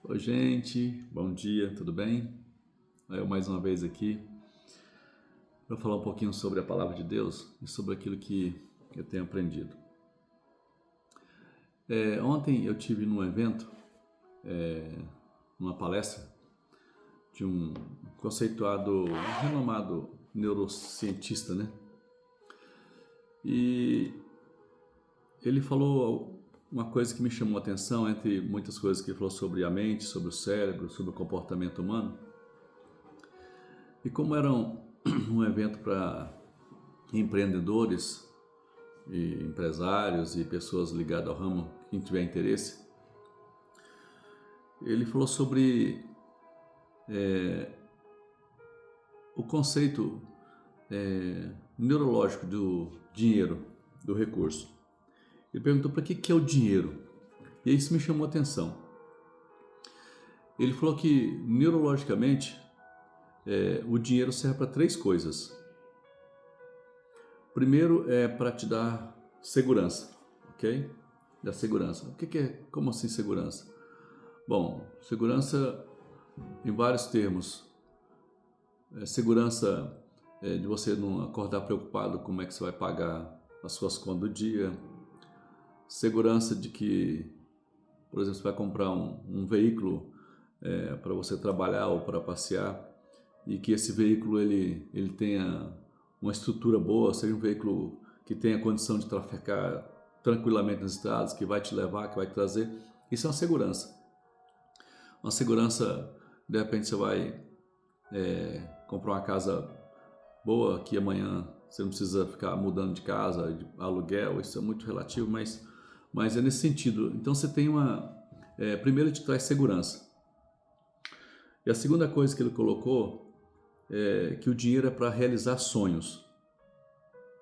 Oi, gente, bom dia, tudo bem? Eu mais uma vez aqui para falar um pouquinho sobre a palavra de Deus e sobre aquilo que eu tenho aprendido. Ontem eu tive num evento, numa palestra de um conceituado, renomado neurocientista, né? E ele falou uma coisa que me chamou a atenção, entre muitas coisas que ele falou sobre a mente, sobre o cérebro, sobre o comportamento humano. E como era um evento para empreendedores e empresários e pessoas ligadas ao ramo, quem tiver interesse, ele falou sobre o conceito neurológico do dinheiro, do recurso. Ele perguntou para que é o dinheiro, e isso me chamou a atenção. Ele falou que neurologicamente o dinheiro serve para três coisas. Primeiro é para te dar segurança, ok? Da segurança. O que é, como assim segurança? Bom, segurança em vários termos. Segurança de você não acordar preocupado com como é que você vai pagar as suas contas do dia. Segurança de que, por exemplo, você vai comprar um veículo para você trabalhar ou para passear e que esse veículo ele tenha uma estrutura boa, seja um veículo que tenha condição de trafegar tranquilamente nas estradas, que vai te levar, que vai te trazer. Isso é uma segurança. Uma segurança, de repente você vai comprar uma casa boa, que amanhã você não precisa ficar mudando de casa, de aluguel, isso é muito relativo, mas é nesse sentido. Então você tem primeiro ele te traz segurança. E a segunda coisa que ele colocou que o dinheiro é para realizar sonhos,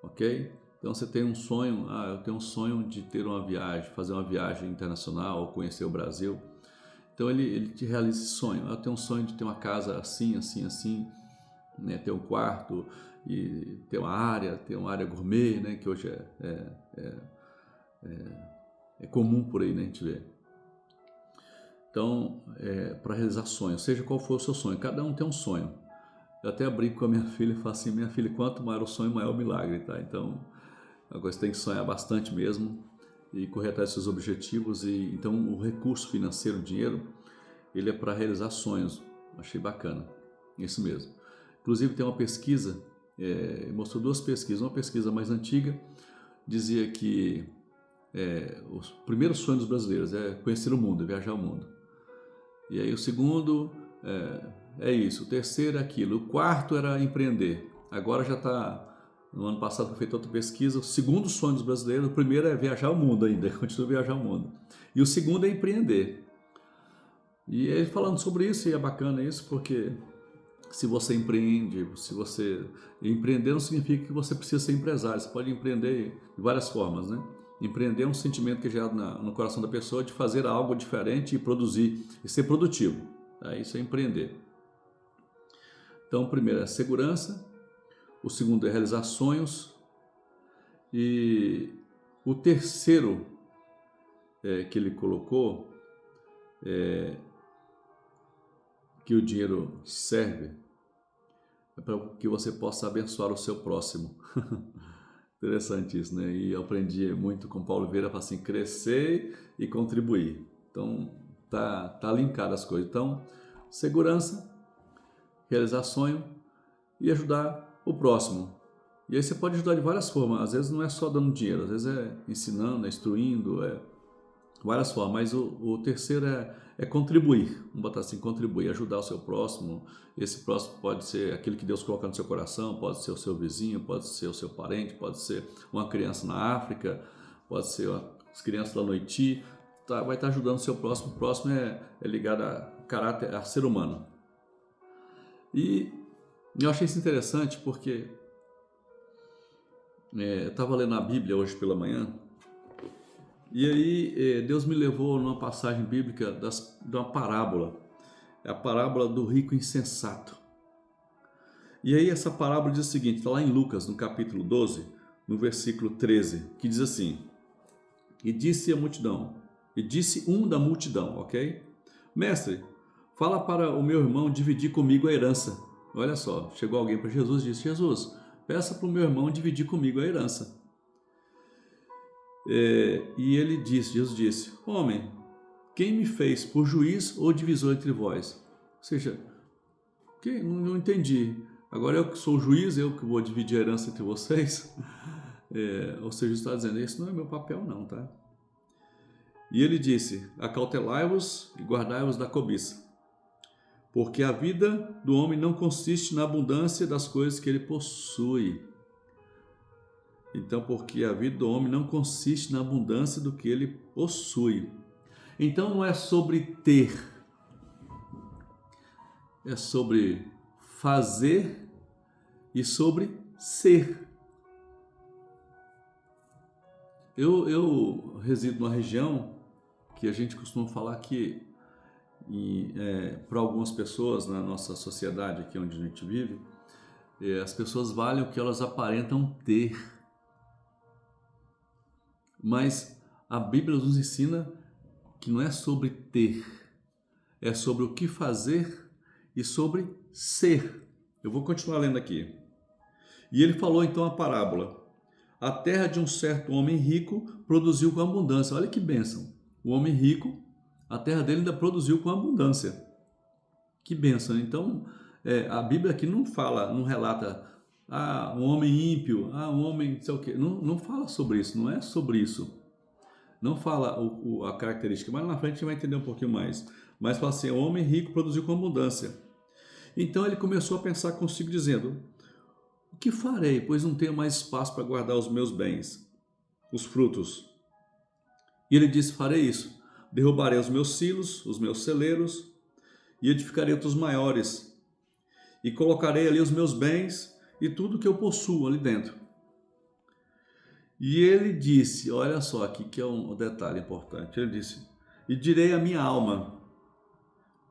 ok? Então você tem um sonho, eu tenho um sonho de ter uma viagem, fazer uma viagem internacional ou conhecer o Brasil. Então ele te realiza esse sonho. Eu tenho um sonho de ter uma casa assim, assim, assim, né? Ter um quarto e ter uma área gourmet, né? Que hoje é comum por aí, né? A gente vê. Então, para realizar sonhos, seja qual for o seu sonho, cada um tem um sonho. Eu até brinco com a minha filha e falo assim, minha filha, quanto maior o sonho, maior o milagre, tá? Então, agora você tem que sonhar bastante mesmo e correr atrás dos seus objetivos. E então o recurso financeiro, o dinheiro, ele é para realizar sonhos. Achei bacana, isso mesmo. Inclusive tem uma pesquisa, mostrou duas pesquisas. Uma pesquisa mais antiga dizia que os primeiros sonhos dos brasileiros é conhecer o mundo, viajar o mundo. E aí o segundo é isso, o terceiro é aquilo, o quarto era empreender. Agora já está, no ano passado foi feita outra pesquisa, o segundo sonho dos brasileiros, o primeiro é viajar o mundo ainda, continua a viajar o mundo. E o segundo é empreender. E ele falando sobre isso, e é bacana isso, porque se você empreende, empreender não significa que você precisa ser empresário, você pode empreender de várias formas, né? Empreender é um sentimento que é gerado no coração da pessoa de fazer algo diferente e produzir, e ser produtivo. Isso é empreender. Então, o primeiro é segurança, o segundo é realizar sonhos, e o terceiro que ele colocou, que o dinheiro serve, é para que você possa abençoar o seu próximo. Interessante isso, né? E eu aprendi muito com Paulo Vieira, fala assim, crescer e contribuir. Então, tá linkado as coisas. Então, segurança, realizar sonho e ajudar o próximo. E aí você pode ajudar de várias formas. Às vezes não é só dando dinheiro, às vezes é ensinando, é instruindo, várias formas. Mas o terceiro é contribuir. Vamos botar assim, contribuir, ajudar o seu próximo. Esse próximo pode ser aquele que Deus coloca no seu coração, pode ser o seu vizinho, pode ser o seu parente, pode ser uma criança na África, pode ser as crianças lá no Haiti. Vai estar ajudando o seu próximo. O próximo é ligado a caráter, a ser humano. E eu achei isso interessante porque eu estava lendo a Bíblia hoje pela manhã e aí Deus me levou numa passagem bíblica de uma parábola, é a parábola do rico insensato. E aí essa parábola diz o seguinte, está lá em Lucas, no capítulo 12, no versículo 13, que diz assim, e disse um da multidão, ok? mestre, fala para o meu irmão dividir comigo a herança. Olha só, chegou alguém para Jesus e disse, Jesus, peça para o meu irmão dividir comigo a herança. E ele disse, Jesus disse, homem, quem me fez por juiz ou divisor entre vós? Ou seja, não entendi. Agora eu que sou o juiz, eu que vou dividir a herança entre vocês? Ou seja, está dizendo, esse não é meu papel não, tá? E ele disse, acautelai-vos e guardai-vos da cobiça, porque a vida do homem não consiste na abundância das coisas que ele possui. Então, porque a vida do homem não consiste na abundância do que ele possui. Então, não é sobre ter, é sobre fazer e sobre ser. Eu resido numa região que a gente costuma falar que, para algumas pessoas na nossa sociedade aqui onde a gente vive, as pessoas valem o que elas aparentam ter. Mas a Bíblia nos ensina que não é sobre ter, é sobre o que fazer e sobre ser. Eu vou continuar lendo aqui. E ele falou então a parábola. A terra de um certo homem rico produziu com abundância. Olha que bênção. O homem rico, a terra dele ainda produziu com abundância. Que bênção. Então, a Bíblia aqui não fala, não relata um homem ímpio, um homem não sei o quê. Não fala sobre isso, não é sobre isso. Não fala a característica, mas na frente a gente vai entender um pouquinho mais. Mas fala assim, o homem rico produziu com abundância. Então ele começou a pensar consigo dizendo, o que farei, pois não tenho mais espaço para guardar os meus bens, os frutos? E ele disse, farei isso, derrubarei os meus silos, os meus celeiros, e edificarei outros maiores, e colocarei ali os meus bens e tudo que eu possuo ali dentro. E ele disse, olha só aqui que é um detalhe importante, ele disse, e direi à minha alma,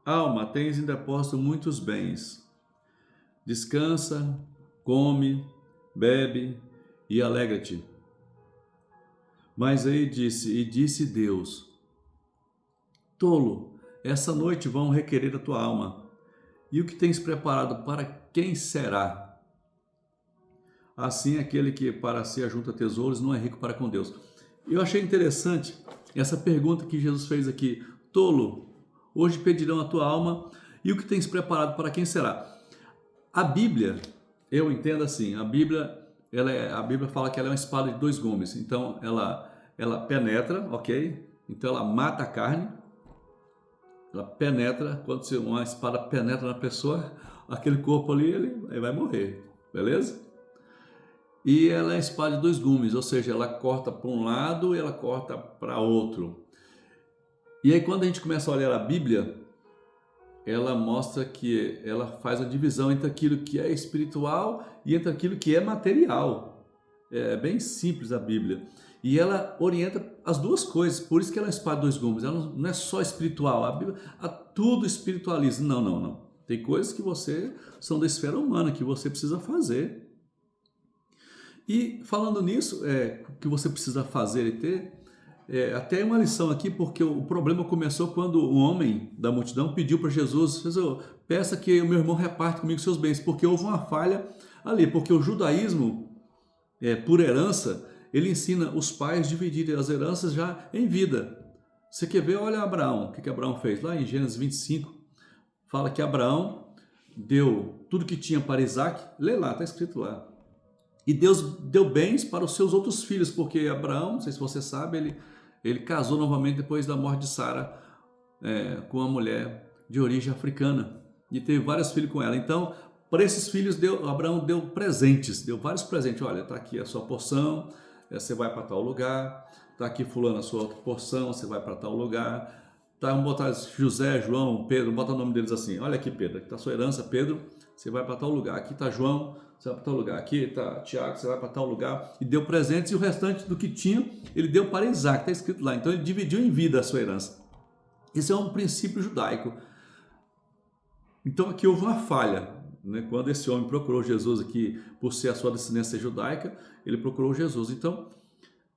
alma, tens em depósito muitos bens, descansa, come, bebe e alegra-te. Mas aí disse Deus, tolo, essa noite vão requerer a tua alma, e o que tens preparado para quem será? Assim, aquele que para si ajunta tesouros não é rico para com Deus. Eu achei interessante essa pergunta que Jesus fez aqui, tolo, hoje pedirão a tua alma, e o que tens preparado para quem será? A Bíblia, eu entendo assim, a Bíblia fala que ela é uma espada de dois gumes, então ela penetra, ok? Então ela mata a carne, ela penetra, quando uma espada penetra na pessoa, aquele corpo ali, ele vai morrer, beleza? E ela é uma espada de dois gumes, ou seja, ela corta para um lado e ela corta para outro. E aí quando a gente começa a olhar a Bíblia, ela mostra que ela faz a divisão entre aquilo que é espiritual e entre aquilo que é material. É bem simples a Bíblia. E ela orienta as duas coisas, por isso que ela é uma espada de dois gumes. Ela não é só espiritual, a Bíblia tudo espiritualiza. Não. Tem coisas que são da esfera humana, que você precisa fazer. E falando nisso, que você precisa fazer e ter, até uma lição aqui, porque o problema começou quando um homem da multidão pediu para Jesus, peça que o meu irmão reparte comigo seus bens, porque houve uma falha ali, porque o judaísmo, por herança, ele ensina os pais a dividirem as heranças já em vida. Você quer ver? Olha Abraão, o que Abraão fez? Lá em Gênesis 25, fala que Abraão deu tudo que tinha para Isaac, lê lá, está escrito lá. E Deus deu bens para os seus outros filhos, porque Abraão, não sei se você sabe, ele casou novamente depois da morte de Sara com uma mulher de origem africana e teve vários filhos com ela. Então, para esses filhos, Abraão deu presentes, deu vários presentes. Olha, está aqui a sua porção, você vai para tal lugar. Está aqui fulano a sua outra porção, você vai para tal lugar. Vamos botar José, João, Pedro, bota o nome deles assim. Olha aqui, Pedro, aqui está a sua herança, Pedro, você vai para tal lugar. Aqui está João, você vai para tal lugar. Aqui está Tiago, você vai para tal lugar. E deu presentes e o restante do que tinha, ele deu para Isaac, está escrito lá. Então ele dividiu em vida a sua herança. Esse é um princípio judaico. Então aqui houve uma falha, né? Quando esse homem procurou Jesus aqui, por ser a sua descendência judaica, ele procurou Jesus. Então,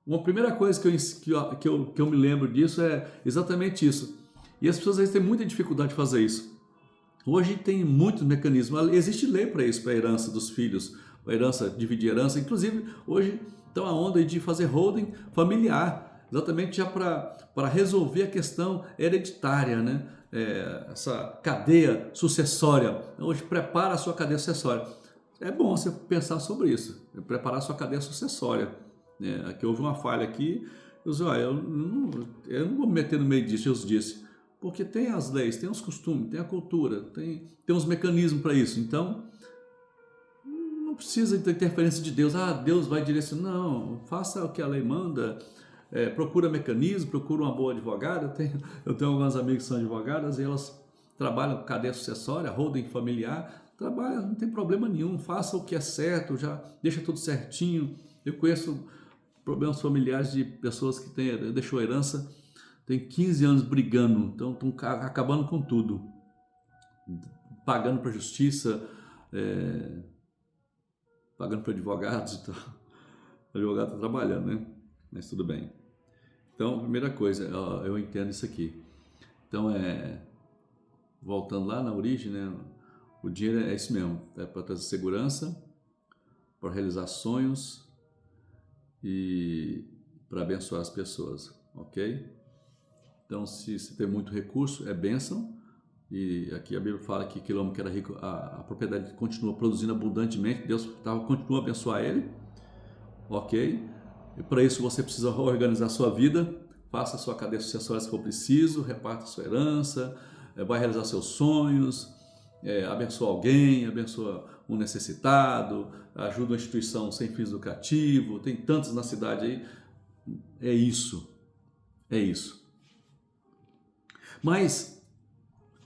uma primeira coisa que eu me lembro disso é exatamente isso. E as pessoas às vezes têm muita dificuldade de fazer isso. Hoje tem muitos mecanismos, existe lei para isso, para a herança dos filhos, para a herança, dividir a herança. Inclusive, hoje estão a onda de fazer holding familiar, exatamente já para resolver a questão hereditária, né? Essa cadeia sucessória. Hoje prepara a sua cadeia sucessória. É bom você pensar sobre isso, preparar a sua cadeia sucessória. Aqui houve uma falha aqui, eu disse, eu não vou me meter no meio disso, Jesus disse, porque tem as leis, tem os costumes, tem a cultura, tem os mecanismos para isso. Então, não precisa de interferência de Deus. Deus vai direcionar. Não, faça o que a lei manda. Procura mecanismo, procura uma boa advogada. Eu tenho algumas amigas que são advogadas e elas trabalham com cadeia sucessória, holding familiar, trabalham, não tem problema nenhum, faça o que é certo, já deixa tudo certinho. Eu conheço problemas familiares de pessoas que deixou herança, tem 15 anos brigando, então estão acabando com tudo, pagando para a justiça, pagando para advogados e tal. O advogado está trabalhando, né? Mas tudo bem. Então, primeira coisa, eu entendo isso aqui. Então, voltando lá na origem, né? O dinheiro é isso mesmo, é para trazer segurança, para realizar sonhos e para abençoar as pessoas, ok? Então, se tem muito recurso, é bênção. E aqui a Bíblia fala que aquele homem que era rico, a propriedade continua produzindo abundantemente, Deus continua a abençoar ele, ok? E para isso você precisa organizar a sua vida, faça a sua cadeia sucessória se for preciso, reparta a sua herança, vai realizar seus sonhos, abençoa alguém, abençoa um necessitado, ajuda uma instituição sem fins lucrativos, tem tantos na cidade aí. É isso. Mas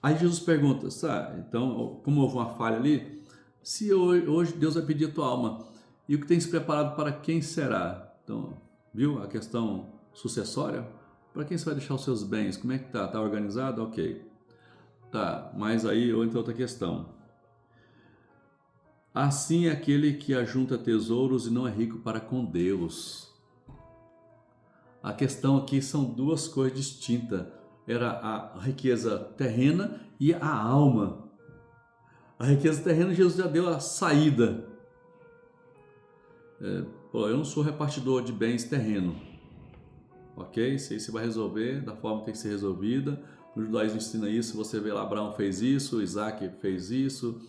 aí Jesus pergunta, então, como houve uma falha ali, se hoje Deus vai pedir a tua alma, e o que tens preparado para quem será? Então, viu a questão sucessória? Para quem você vai deixar os seus bens? Como é que tá? Tá organizado? Ok. Tá, mas aí entra outra questão. Assim é aquele que ajunta tesouros e não é rico para com Deus. A questão aqui são duas coisas distintas. Era a riqueza terrena e a alma. A riqueza terrena, Jesus já deu a saída. Eu não sou repartidor de bens terreno. Ok? Isso aí você vai resolver da forma que tem que ser resolvida. No judaísmo ensina isso. Você vê lá, Abraão fez isso, Isaac fez isso,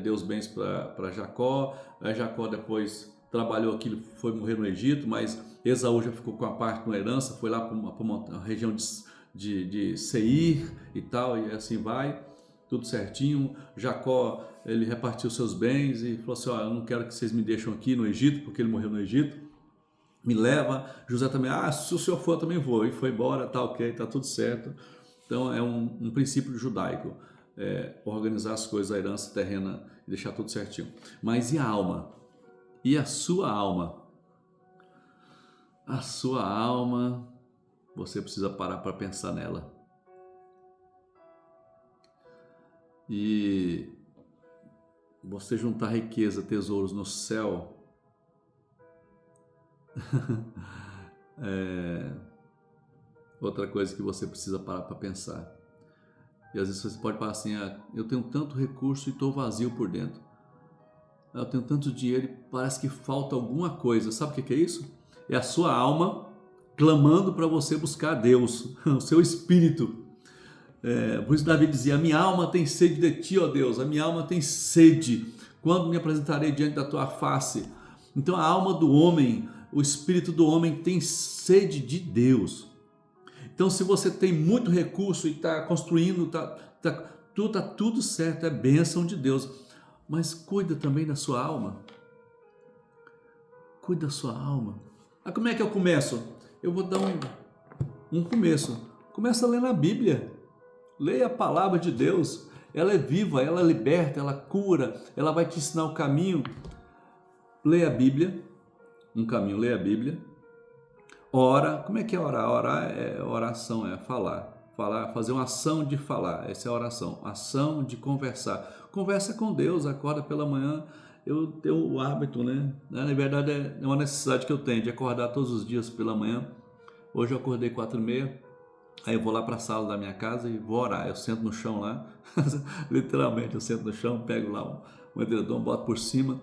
deu os bens para Jacó. Jacó depois trabalhou aquilo, foi morrer no Egito, mas Esaú já ficou com a parte na herança, foi lá para uma região de Seir e tal, e assim vai, tudo certinho. Jacó, ele repartiu seus bens e falou assim, eu não quero que vocês me deixem aqui no Egito, porque ele morreu no Egito, me leva. José também, se o senhor for, eu também vou, e foi embora, tá ok, tá tudo certo. Então é um princípio judaico, organizar as coisas, a herança terrena e deixar tudo certinho. Mas e a alma? E a sua alma? A sua alma, você precisa parar para pensar nela. E você juntar riqueza, tesouros no céu, outra coisa que você precisa parar para pensar. E às vezes você pode falar assim, eu tenho tanto recurso e estou vazio por dentro. Eu tenho tanto dinheiro e parece que falta alguma coisa. Sabe o que é isso? É a sua alma clamando para você buscar Deus, o seu espírito. Por isso Davi dizia, a minha alma tem sede de ti, ó Deus, a minha alma tem sede. Quando me apresentarei diante da tua face? Então a alma do homem, o espírito do homem tem sede de Deus. Então se você tem muito recurso e está construindo, tá tudo certo, é bênção de Deus. Mas cuida também da sua alma. Cuida da sua alma. Como é que eu começo? Eu vou dar um começo. Começa a ler na Bíblia. Leia a palavra de Deus. Ela é viva, ela liberta, ela cura, ela vai te ensinar o caminho. Leia a Bíblia. Um caminho, leia a Bíblia. Ora. Como é que é orar? Orar é oração, é falar. Fazer uma ação de falar. Essa é a oração. Ação de conversar. Conversa com Deus, acorda pela manhã. Eu tenho o hábito, né? Na verdade é uma necessidade que eu tenho de acordar todos os dias pela manhã. Hoje eu acordei 4h30. Aí eu vou lá para a sala da minha casa e vou orar. Eu sento no chão lá, literalmente, eu sento no chão, pego lá um edredom, boto por cima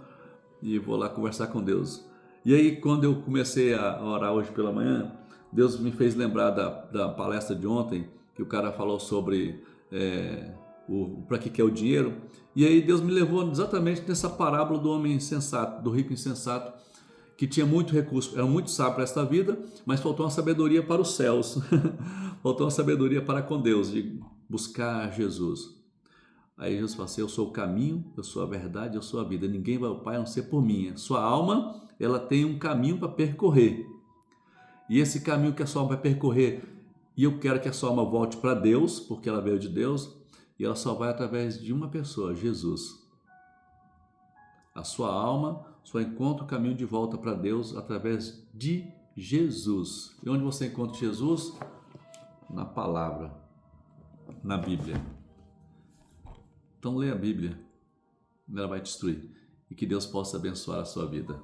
e vou lá conversar com Deus. E aí, quando eu comecei a orar hoje pela manhã, Deus me fez lembrar da palestra de ontem, que o cara falou sobre para que é o dinheiro. E aí Deus me levou exatamente nessa parábola do homem insensato, do rico insensato, que tinha muito recurso, era muito sábio para esta vida, mas faltou uma sabedoria para os céus, faltou uma sabedoria para com Deus, de buscar Jesus. Aí Jesus fala assim: eu sou o caminho, eu sou a verdade, eu sou a vida, ninguém vai ao Pai a não ser por mim. Sua alma, ela tem um caminho para percorrer, e esse caminho que a sua alma vai percorrer, e eu quero que a sua alma volte para Deus, porque ela veio de Deus, e ela só vai através de uma pessoa, Jesus. A sua alma só encontra o caminho de volta para Deus através de Jesus. E onde você encontra Jesus? Na palavra, na Bíblia. Então leia a Bíblia, ela vai te instruir. E que Deus possa abençoar a sua vida.